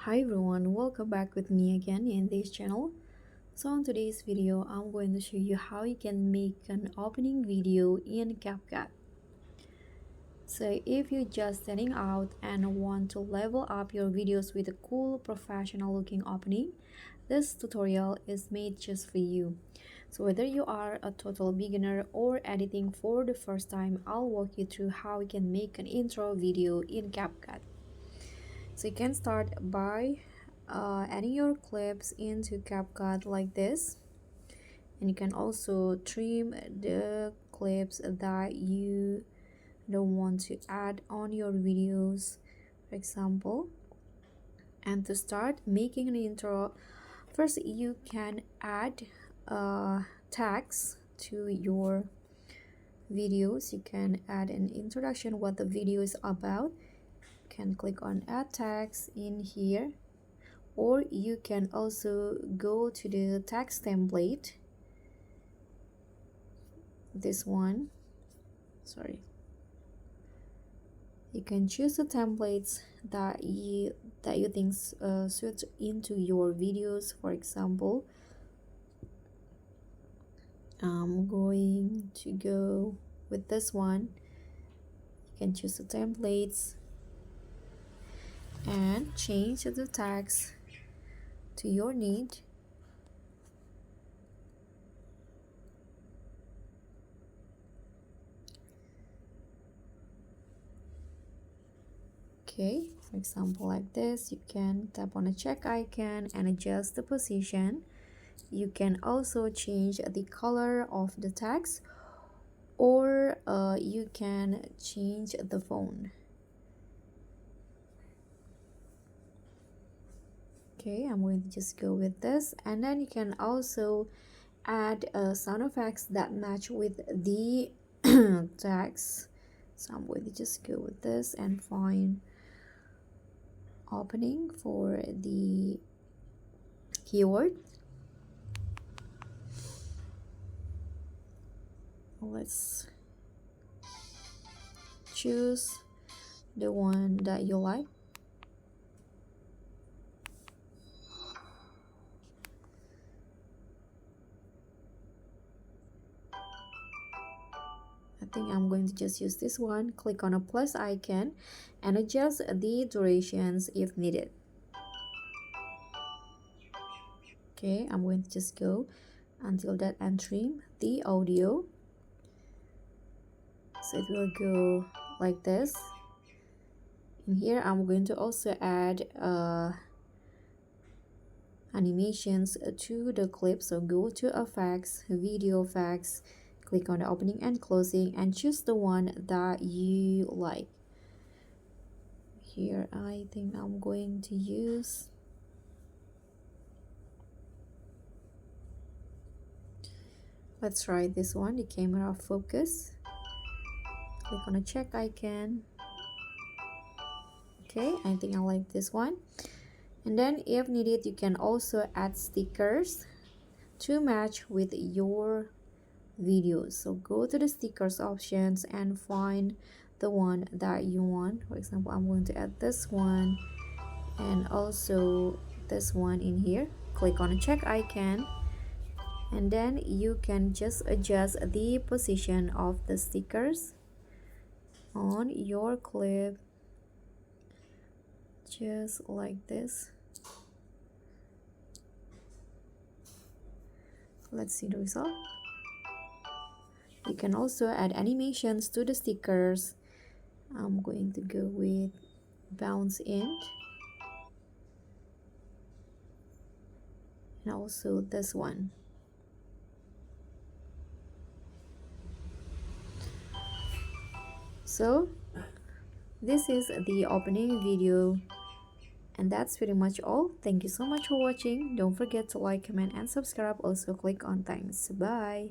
Hi everyone, welcome back with me again in this channel. So in today's video, I'm going to show you how you can make an opening video in CapCut. So if you're just setting out and want to level up your videos with a cool professional looking opening, this tutorial is made just for you. So whether you are a total beginner or editing for the first time, I'll walk you through how you can make an intro video in CapCut. So you can start by adding your clips into CapCut like this, and you can also trim the clips that you don't want to add on your videos, for example. And to start making an intro, first you can add tags to your videos. You can add an introduction, what the video is about. You can click on add tags in here, or you can also go to the text template, this one, you can choose the templates that you think suits into your videos. For example, I'm going to go with this one. You can choose the templates and change the tags to your need. Okay, for example like this, you can tap on a check icon and adjust the position. You can also change the color of the text, or you can change the font. Okay, I'm going to just go with this, and then you can also add sound effects that match with the text. So I'm going to just go with this and find opening for the keyword. Let's choose the one that you like. I think I'm going to just use this one. Click on a plus icon and adjust the durations if needed. Okay, I'm going to just go until that and trim the audio. So it will go like this. In here, I'm going to also add animations to the clip. So go to effects, video effects, click on the opening and closing, and choose the one that you like. Here I think I'm going to use let's try this one, the camera focus. Click on a check icon. Okay, I think I like this one. And then if needed, you can also add stickers to match with your videos. So go to the stickers options and find the one that you want. For example, I'm going to add this one and also this one in here. Click on a check icon, and then you can just adjust the position of the stickers on your clip, just like this. Let's see the result. You can also add animations to the stickers. I'm going to go with bounce in, and also this one. So this is the opening video, and that's pretty much all. Thank you so much for watching. Don't forget to like, comment, and subscribe. Also click on thanks. Bye.